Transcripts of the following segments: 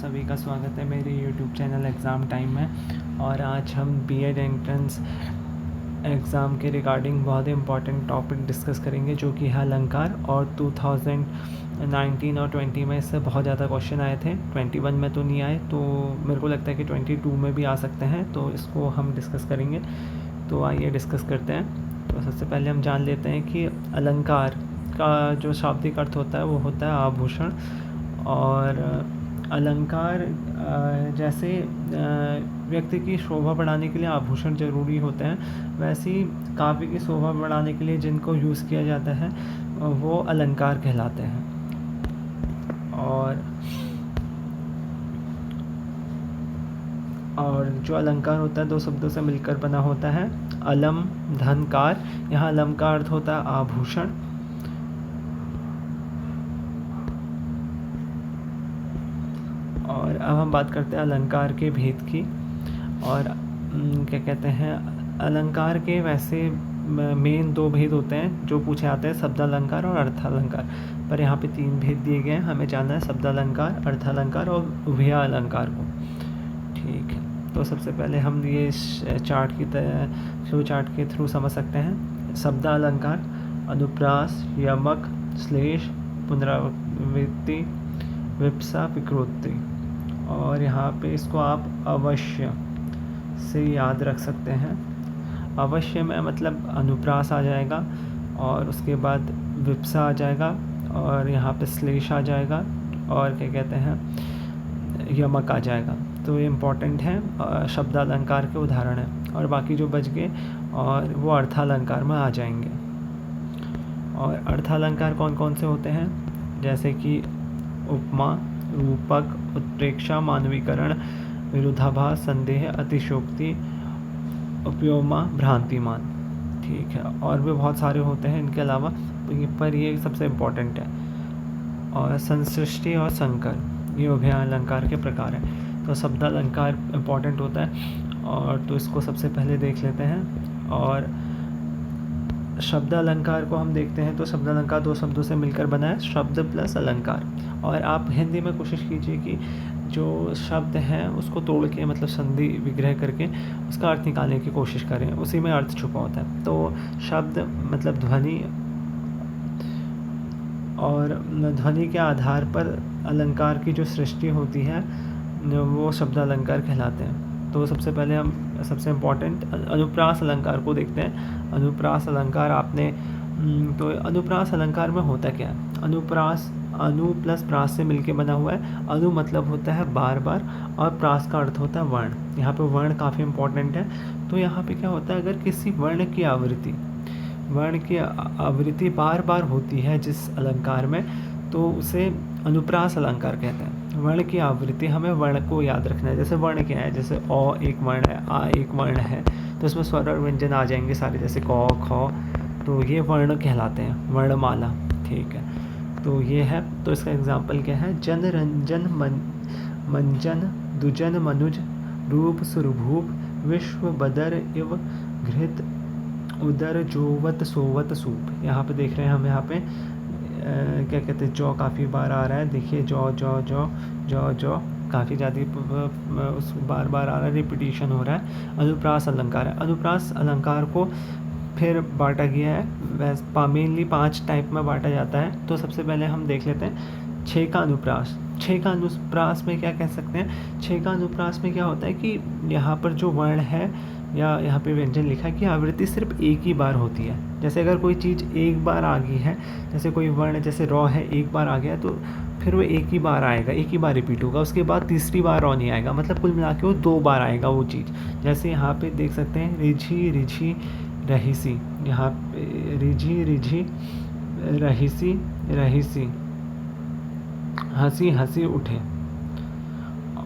सभी का स्वागत है मेरे YouTube चैनल एग्ज़ाम टाइम में। और आज हम बीएड एंट्रेंस एग्ज़ाम के रिगार्डिंग बहुत ही इम्पॉर्टेंट टॉपिक डिस्कस करेंगे, जो कि है अलंकार। और 2019 और 20 में इससे बहुत ज़्यादा क्वेश्चन आए थे। 21 में तो नहीं आए, तो मेरे को लगता है कि 22 में भी आ सकते हैं, तो इसको हम डिस्कस करेंगे। तो आइए डिस्कस करते हैं। तो सबसे पहले हम जान लेते हैं कि अलंकार का जो शाब्दिक अर्थ होता है वो होता है आभूषण। और अलंकार जैसे व्यक्ति की शोभा बढ़ाने के लिए आभूषण ज़रूरी होते हैं, वैसे ही काव्य की शोभा बढ़ाने के लिए जिनको यूज़ किया जाता है वो अलंकार कहलाते हैं। और जो अलंकार होता है दो शब्दों से मिलकर बना होता है, अलम धनकार। यहाँ अलम का अर्थ होता है आभूषण। और अब हम बात करते हैं अलंकार के भेद की। और क्या कहते हैं, अलंकार के वैसे मेन दो भेद होते हैं जो पूछे आते हैं, शब्दालंकार और अर्थालंकार। पर यहाँ पे 3 भेद दिए गए हैं, हमें जानना है शब्दालंकार, अर्थालंकार और उभय अलंकार को। ठीक है, तो सबसे पहले हम ये चार्ट की तरह फ्लो चार्ट के थ्रू समझ सकते हैं। शब्दालंकार: अनुप्रास, यमक, श्लेष, पुनरावृत्ति, विप्सा, विकृति। और यहाँ पे इसको आप अवश्य से याद रख सकते हैं। अवश्य में मतलब अनुप्रास आ जाएगा, और उसके बाद विप्सा आ जाएगा, और यहाँ पे श्लेष आ जाएगा, और क्या कहते हैं यमक आ जाएगा। तो ये इम्पॉर्टेंट है, शब्दालंकार के उदाहरण हैं। और बाकी जो बच गए और वो अर्थालंकार में आ जाएंगे। और अर्थालंकार कौन कौन से होते हैं, जैसे कि उपमा, रूपक, उत्प्रेक्षा, मानवीकरण, विरोधाभास, संदेह, अतिशयोक्ति, उपमा, भ्रांतिमान। ठीक है, और भी बहुत सारे होते हैं इनके अलावा, पर ये सबसे इम्पोर्टेंट है। और संसृष्टि और संकर, ये उभय अलंकार के प्रकार हैं। तो शब्दालंकार इम्पॉर्टेंट होता है, और तो इसको सबसे पहले देख लेते हैं। और शब्दालंकार को हम देखते हैं तो शब्दालंकार दो शब्दों से मिलकर बना है, शब्द प्लस अलंकार। और आप हिंदी में कोशिश कीजिए कि जो शब्द हैं उसको तोड़ के, मतलब संधि विग्रह करके उसका अर्थ निकालने की कोशिश करें, उसी में अर्थ छुपा होता है। तो शब्द मतलब ध्वनि, और ध्वनि के आधार पर अलंकार की जो सृष्टि होती है वो शब्दालंकार कहलाते हैं। तो सबसे पहले हम सबसे इम्पॉर्टेंट अनुप्रास अलंकार को देखते हैं। अनुप्रास अलंकार आपने तो अनुप्रास अलंकार में होता क्या है, अनुप्रास अनु प्लस प्रास से मिलके बना हुआ है। अनु मतलब होता है बार बार, और प्रास का अर्थ होता है वर्ण। यहाँ पे वर्ण काफ़ी इम्पॉर्टेंट है। तो यहाँ पे क्या होता है, अगर किसी वर्ण की आवृत्ति बार बार होती है जिस अलंकार में, तो उसे अनुप्रास अलंकार कहते हैं। वर्ण की आवृत्ति, हमें वर्ण को याद रखना है। जैसे वर्ण क्या है, जैसे अ एक वर्ण है, आ एक वर्ण है, तो इसमें स्वर और व्यंजन आ जाएंगे सारे, जैसे क ख, तो ये वर्ण कहलाते हैं, वर्णमाला। ठीक है, तो ये है। तो इसका एग्जाम्पल क्या है, जन रंजन मंजन दुजन मनुज रूप सुरभूप विश्व बदर इव घृत उदर जोवत सोवत सूप। यहाँ पे देख रहे हैं हम, यहाँ पे क्या कहते हैं, जौ काफ़ी बार आ रहा है। देखिए जौ जौ जौ जौ जौ काफ़ी ज़्यादा उस बार बार आ रहा है, रिपीटिशन हो रहा है। अनुप्रास अलंकार है। अनुप्रास अलंकार को फिर बांटा गया है, वैसे मेनली 5 टाइप में बांटा जाता है। तो सबसे पहले हम देख लेते हैं 6 का अनुप्रास। 6 का अनुप्रास में क्या कह सकते हैं, 6 का अनुप्रास में क्या होता है कि यहाँ पर जो वर्ण है या यहाँ पे व्यंजन लिखा है कि आवृत्ति सिर्फ एक ही बार होती है। जैसे अगर कोई चीज़ एक बार आ गई है, जैसे कोई वर्ण जैसे रॉ है, एक बार आ गया तो फिर वो एक ही बार आएगा, एक ही बार रिपीट होगा, उसके बाद तीसरी बार रॉ नहीं आएगा, मतलब कुल मिला के वो 2 बार आएगा वो चीज़। जैसे यहाँ पे देख सकते हैं रिझी रिझी रहीसी, यहाँ पे रिझी रिझी रहीसी रहीसी, हंसी हंसी उठे।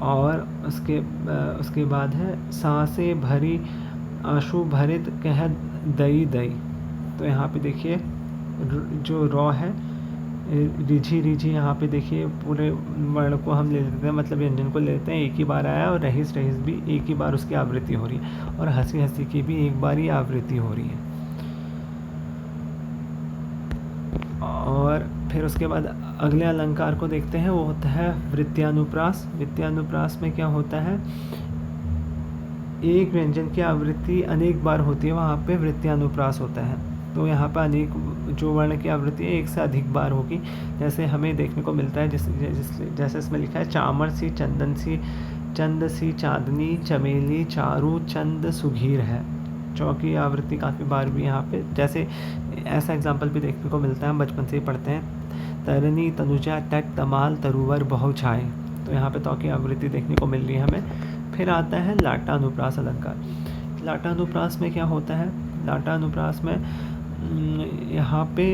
और उसके बाद है सांसे भरी आंसू भरित कह दई दई। तो यहाँ पे देखिए जो रॉ है रिझी रिझी, यहाँ पे देखिए पूरे वर्ण को हम ले लेते हैं, मतलब व्यंजन को ले लेते हैं, एक ही बार आया। और रहीस रहीस भी एक ही बार उसकी आवृत्ति हो रही है, और हंसी हंसी की भी एक बार ही आवृत्ति हो रही है। और फिर उसके बाद अगले अलंकार को देखते हैं, वो होता है वृत्यानुप्रास। वृत्यानुप्रास में क्या होता है, एक व्यंजन की आवृत्ति अनेक बार होती है, वहाँ पे वृत्यानुप्रास होता है। तो यहाँ पर अनेक जो वर्ण की आवृत्ति है एक से अधिक बार होगी। जैसे हमें देखने को मिलता है जैसे इसमें लिखा है चामर सी, चंदन सी, चंद सी, चांदनी, चमेली, चारू, चंद, सुघीर है। चौ की आवृत्ति काफ़ी बार भी यहाँ पे, जैसे ऐसा एग्जाम्पल भी देखने को मिलता है, हम बचपन से ही पढ़ते हैं, तरनी, तनुजा, टक, तमाल, तरुवर, बहु, छाए। तो यहाँ पे तौ की आवृत्ति देखने को मिल रही है हमें। फिर आता है लाटानुप्रास अलंकार। लाटानुप्रास में क्या होता है, लाटानुप्रास में यहाँ पे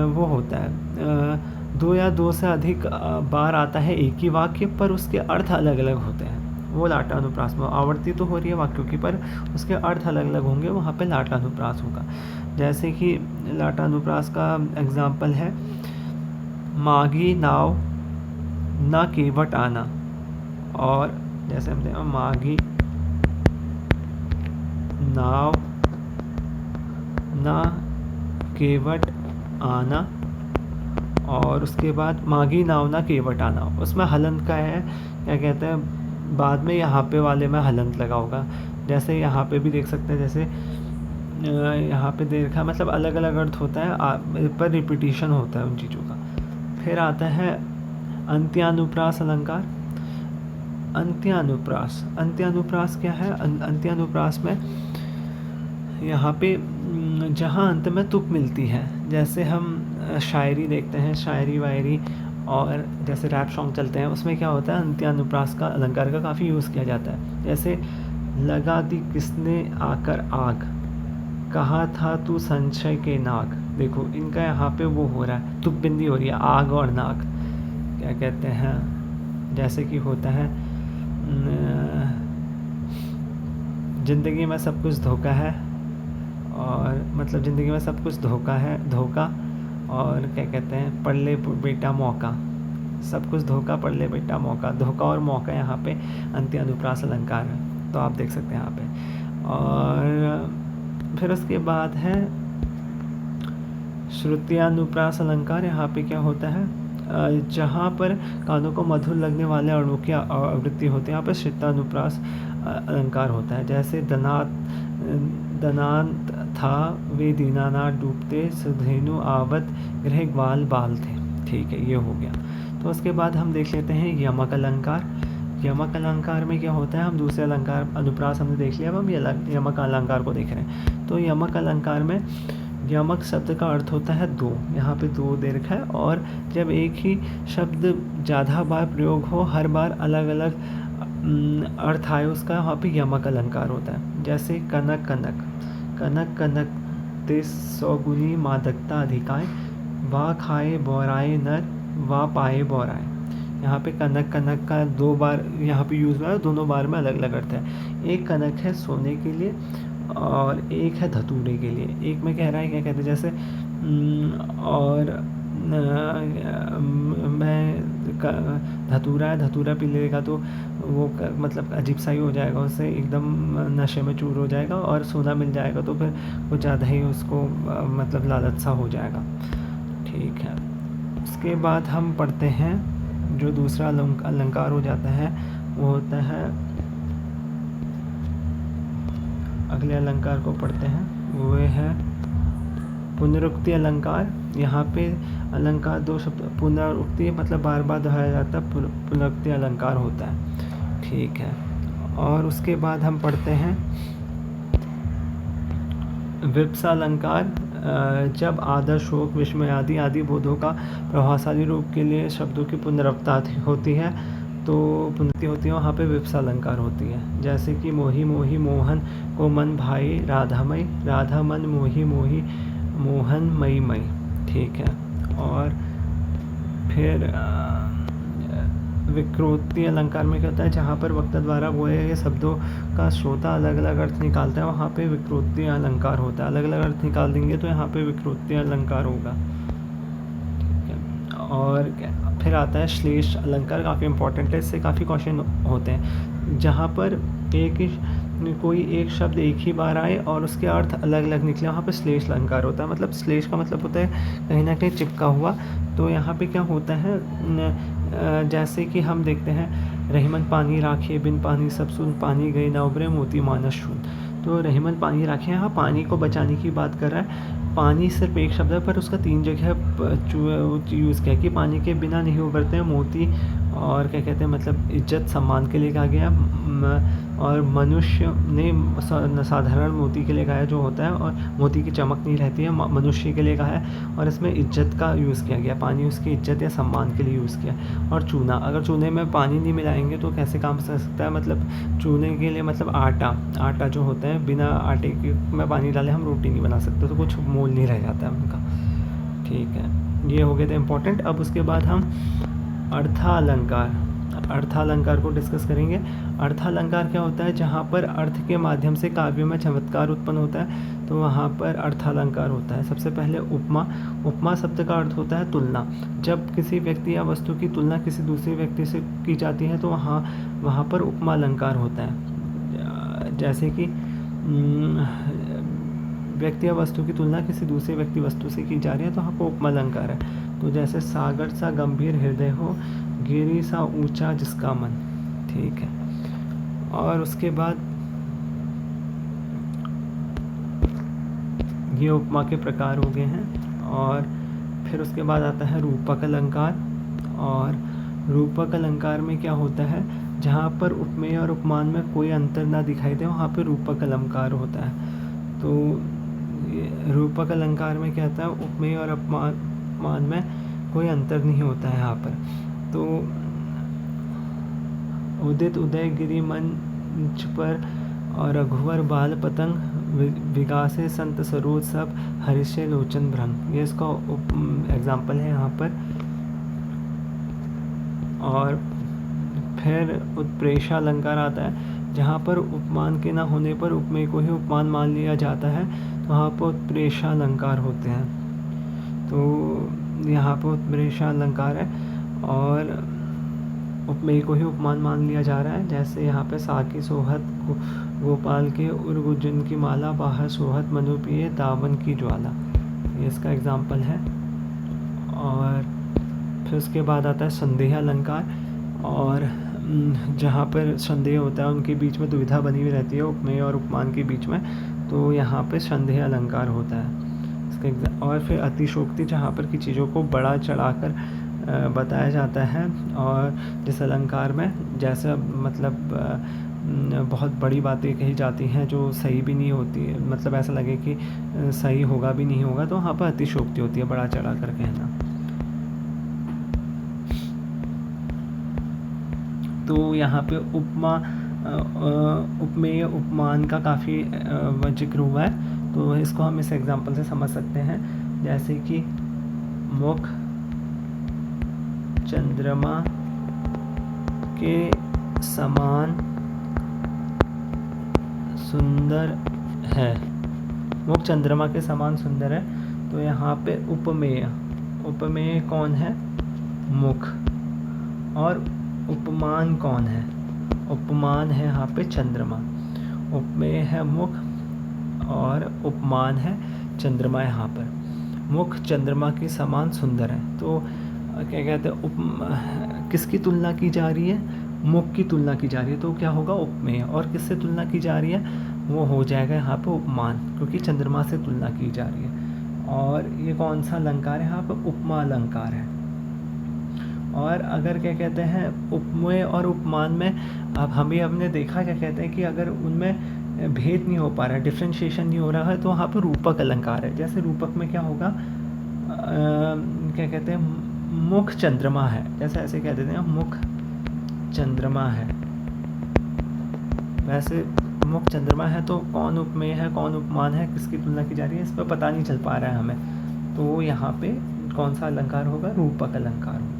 वो होता है, दो या दो से अधिक बार आता है एक ही वाक्य, पर उसके अर्थ अलग अलग होते हैं। वो लाटानुप्रास में आवृत्ति तो हो रही है वाक्यों की, पर उसके अर्थ अलग अलग होंगे, वहाँ पे लाटानुप्रास होगा। जैसे कि लाटानुप्रास का एग्जाम्पल है, मागी नाव ना केवट आना। और जैसे हम देखते हैं, मागी नाव ना केवट आना, और उसके बाद मागी नाव ना केवट आना, उसमें हलंत का है, क्या कहते हैं, बाद में यहाँ पे वाले में हलंत लगा होगा। जैसे यहाँ पे भी देख सकते हैं, जैसे यहाँ पे दे रखा है, मतलब अलग अलग अर्थ होता है, पर रिपीटिशन होता है उन चीज़ों का। फिर आता है अंत्यानुप्रास अलंकार। अंत्यानुप्रास, अंत्यानुप्रास क्या है, अंत्यानुप्रास में यहाँ पे जहाँ अंत में तुक मिलती है, जैसे हम शायरी देखते हैं, शायरी वायरी और जैसे रैप सॉन्ग चलते हैं, उसमें क्या होता है, अंत्यानुप्रास का अलंकार का काफ़ी यूज़ किया जाता है। जैसे लगा दी किसने आकर आग, कहा था तू संशय के नाग। देखो इनका यहाँ पे वो हो रहा है, तुक बिंदी हो रही है, आग और नाग, क्या कहते हैं, जैसे कि होता है ज़िंदगी में सब कुछ धोखा है, और मतलब ज़िंदगी में सब कुछ धोखा है, धोखा, और क्या कहते हैं, पढ़ ले बेटा मौका, सब कुछ धोखा, पढ़ ले बेटा मौका। धोखा और मौका यहाँ पे अंत्यानुप्रास अलंकार है, तो आप देख सकते हैं यहाँ पे। और फिर उसके बाद है श्रुत्यानुप्रास अलंकार। यहाँ पे क्या होता है, जहाँ पर कानों को मधुर लगने वाले अणु की आवृत्ति होती है, यहाँ पर श्रुत्यानुप्रास अलंकार होता है। जैसे दनांत था वे दीनानाथ डूबते, सुधेनु आवत गृह ग्वाल बाल थे। ठीक है, ये हो गया। तो उसके बाद हम देख लेते हैं यमक अलंकार। यमक अलंकार में क्या होता है, हम दूसरे अलंकार अनुप्रास हमने देख लिया, अब हम यमक अलंकार को देख रहे हैं। तो यमक अलंकार में यमक शब्द का अर्थ होता है दो, यहाँ पे दो दे रखा है, और जब एक ही शब्द ज़्यादा बार प्रयोग हो, हर बार अलग अलग अर्थ आए उसका, वहाँ पे यमक अलंकार होता है। जैसे कनक कनक, कनक कनक ते सौगुनी मादकता अधिकाय, वाह खाए बोराए नर, वाह पाए बोराए। यहाँ पे कनक कनक का दो बार यहाँ पे यूज़ हुआ है, दोनों बार में अलग अलग अर्थ है। एक कनक है सोने के लिए, और एक है धतूरे के लिए। एक में कह रहा है, क्या कहते हैं, जैसे और मैं धतूरा है, धतूरा पी लेगा तो वो मतलब अजीब सा ही हो जाएगा, उससे एकदम नशे में चूर हो जाएगा, और सोना मिल जाएगा तो फिर कुछ ज़्यादा ही उसको मतलब लालच सा हो जाएगा। ठीक है, उसके बाद हम पढ़ते हैं जो दूसरा अलंकार हो जाता है, वो होता है, अगले अलंकार को पढ़ते हैं, वो है पुनरुक्ति अलंकार। यहाँ पे अलंकार दो शब्द, पुनरुक्ति मतलब बार बार दोहराया जाता है, पुनरुक्ति अलंकार होता है। ठीक है, और उसके बाद हम पढ़ते हैं विप्सा अलंकार। जब आदर, शोक, विस्मय आदि आदि बोधों का प्रभावशाली रूप के लिए शब्दों की पुनरावृत्ति होती है, तो पुनरुक्ति होती है, वहाँ पे विप्सा अलंकार होती है। जैसे कि मोही मोही मोहन को मन भाई, राधामय राधा मन मोही मोही मोहन मई मई। ठीक है, और फिर विकृति अलंकार में क्या होता है, जहाँ पर वक्ता द्वारा बोले गए शब्दों का श्रोता अलग अलग अर्थ निकालता है, वहाँ पे विकृति अलंकार होता है। अलग अलग अर्थ निकाल देंगे तो यहाँ पे विकृति अलंकार होगा। ठीक है, और फिर आता है श्लेष अलंकार, काफ़ी इंपॉर्टेंट है, इससे काफ़ी क्वेश्चन होते हैं। जहाँ पर एक ही कोई एक शब्द एक ही बार आए और उसके अर्थ अलग अलग निकले, वहाँ पे श्लेष अलंकार होता है। मतलब श्लेष का मतलब होता है कहीं ना कहीं चिपका हुआ। तो यहाँ पे क्या होता है, जैसे कि हम देखते हैं, रहीमन पानी राखे बिन पानी सब सुन, पानी गए न उबरे मोती मानस शून। तो रहीमन पानी राखे, यहाँ पानी को बचाने की बात कर रहा है। पानी सिर्फ एक शब्द है पर उसका 3 जगह यूज़ किया कि पानी के बिना नहीं उबरते हैं मोती, और क्या कहते हैं, मतलब इज्जत सम्मान के लिए कहा गया। और मनुष्य ने साधारण मोती के लिए कहा है जो होता है, और मोती की चमक नहीं रहती है, मनुष्य के लिए कहा है। और इसमें इज्जत का यूज़ किया गया, पानी उसकी इज्जत या सम्मान के लिए यूज़ किया। और चूना, अगर चूने में पानी नहीं मिलाएंगे तो कैसे काम कर सकता है, मतलब चूने के लिए मतलब आटा जो होता है, बिना आटे के में पानी डाले हम रोटी नहीं बना सकते, तो कुछ मोल नहीं रह जाता है उनका। ठीक है, ये हो गए थे इम्पोर्टेंट। अब उसके बाद हम अर्थालंकार को डिस्कस करेंगे। अर्थालंकार क्या होता है, जहाँ पर अर्थ के माध्यम से काव्य में चमत्कार उत्पन्न होता है, तो वहाँ पर अर्थालंकार होता है। सबसे पहले उपमा शब्द का अर्थ होता है तुलना। जब किसी व्यक्ति या वस्तु की तुलना किसी दूसरे व्यक्ति से की जाती है तो वहाँ पर उपमा अलंकार होता है। जैसे कि व्यक्ति या वस्तु की तुलना किसी दूसरे व्यक्ति वस्तु से की जा रही है तो वहाँ पर उपमा अलंकार है। तो जैसे सागर सा गंभीर हृदय हो, गिरी सा ऊंचा जिसका मन। ठीक है, और उसके बाद ये उपमा के प्रकार हो गए हैं। और फिर उसके बाद आता है रूपक अलंकार। और रूपक अलंकार में क्या होता है, जहाँ पर उपमेय और उपमान में कोई अंतर ना दिखाई दे वहाँ पर रूपक अलंकार होता है। तो रूपक अलंकार में क्या होता है, उपमेय और उपमान में कोई अंतर नहीं होता है यहाँ पर। तो उदित उदय गिरि मंच पर, और रघुवर बाल पतंग, विगासे संत सरोज सब, हरिषे लोचन भ्रंग, ये इसका एग्जाम्पल है यहाँ पर। और फिर उत्प्रेक्षा अलंकार आता है, जहाँ पर उपमान के ना होने पर उपमेय को ही उपमान मान लिया जाता है, तो वहाँ पर उत्प्रेक्षा अलंकार होते हैं। तो यहाँ पर उत्प्रेक्षा अलंकार है और उपमेय को ही उपमान मान लिया जा रहा है। जैसे यहाँ पे साकी सोहत गोपाल के उर्गुजन की माला, बाहर सोहत मनु पिए दावन की ज्वाला, ये इसका एग्जाम्पल है। और फिर उसके बाद आता है संदेह अलंकार। और जहाँ पर संदेह होता है उनके बीच में दुविधा बनी हुई रहती है उपमेय और उपमान के बीच में, तो यहाँ पे संदेह अलंकार होता है इसका। और फिर अतिशोक्ति, जहाँ पर की चीज़ों को बड़ा चढ़ाकर बताया जाता है। और जिस अलंकार में जैसे मतलब बहुत बड़ी बातें कही जाती हैं जो सही भी नहीं होती है, मतलब ऐसा लगे कि सही होगा भी नहीं होगा, तो वहाँ पर अतिशोक्ति होती है, बड़ा चढ़ा कर कहना। तो यहाँ पे उपमेय उपमान का काफ़ी जिक्र हुआ है, तो इसको हम इस एग्जाम्पल से समझ सकते हैं। जैसे कि मुख चंद्रमा के समान सुंदर है, मुख चंद्रमा के समान सुंदर है। तो यहाँ पे उपमेय कौन है, मुख। और उपमान कौन है, उपमान है यहाँ पे चंद्रमा। उपमेय है मुख और उपमान है चंद्रमा। यहाँ पर मुख चंद्रमा के समान सुंदर है, तो क्या कहते हैं, किसकी तुलना की जा रही है, मुख की तुलना की जा रही है, तो क्या होगा उपमेय। और किससे तुलना की जा रही है, वो हो जाएगा यहाँ पे उपमान, क्योंकि चंद्रमा से तुलना की जा रही है। और ये कौन सा अलंकार है, यहाँ पे उपमा अलंकार है। और अगर क्या कहते हैं उपमेय और उपमान में, अब हमने देखा क्या कहते हैं कि अगर उनमें भेद नहीं हो पा रहा है, डिफ्रेंशिएशन नहीं हो रहा है, तो वहाँ पर रूपक अलंकार है। जैसे रूपक में क्या होगा, क्या कहते हैं, मुख चंद्रमा है, जैसे ऐसे कह देते हैं मुख चंद्रमा है, वैसे मुख चंद्रमा है, तो कौन उपमेय है कौन उपमान है, किसकी तुलना की जा रही है, इस पर पता नहीं चल पा रहा है हमें। तो यहाँ पे कौन सा अलंकार होगा, रूपक अलंकार होगा।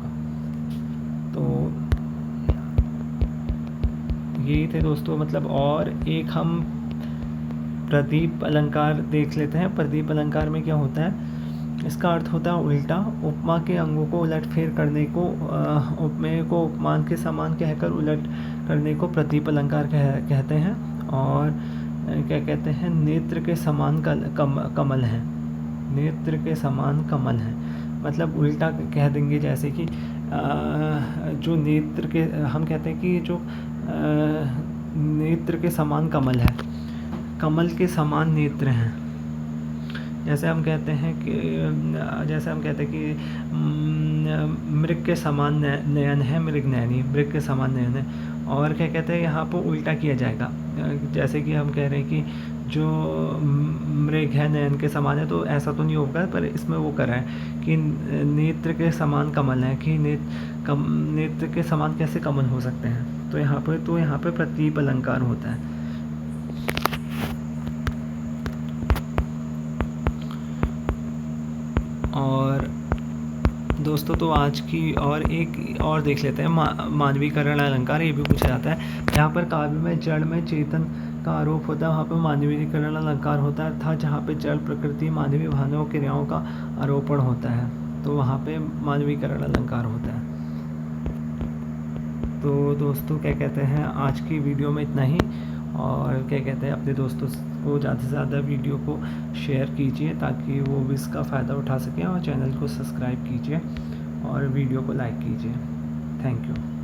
तो यही थे दोस्तों, मतलब। और एक हम प्रदीप अलंकार देख लेते हैं। प्रदीप अलंकार में क्या होता है इसका अर्थ होता है उल्टा। उपमा के अंगों को उलटफेर करने को, उपमेय को उपमान के समान कहकर उलट करने को प्रतीप अलंकार कहते हैं। और क्या कहते हैं, नेत्र के समान कमल है। नेत्र के समान कमल है मतलब उल्टा कह देंगे, जैसे कि जो नेत्र के, हम कहते हैं कि जो नेत्र के समान कमल है, कमल के समान नेत्र हैं। जैसे हम कहते हैं कि मृग के समान नयन है, मृग नयनी, मृग के समान नयन है। और क्या कहते हैं, यहाँ पर उल्टा किया जाएगा। जैसे कि हम कह रहे हैं कि जो मृग है नयन के समान है, तो ऐसा तो नहीं होगा, पर इसमें वो कर रहा है कि नेत्र के समान कमल है, कि नेत्र के समान कैसे कमल हो सकते हैं। तो यहाँ पर प्रतीप अलंकार होता है। और दोस्तों, तो आज की और एक और देख लेते हैं, मानवीकरण अलंकार। ये भी पूछा जाता है। जहाँ पर काव्य में जड़ में चेतन का आरोप होता है, वहाँ पर मानवीकरण अलंकार होता है, अर्थात जहाँ पे जड़ प्रकृति मानवीय भावनाओं क्रियाओं का आरोपण होता है, तो वहाँ पे मानवीकरण अलंकार होता है। तो दोस्तों, क्या कहते हैं, आज की वीडियो में इतना ही। और क्या कहते हैं, अपने दोस्तों को ज़्यादा से ज़्यादा वीडियो को शेयर कीजिए, ताकि वो भी इसका फ़ायदा उठा सकें। और चैनल को सब्सक्राइब कीजिए और वीडियो को लाइक कीजिए। Thank you.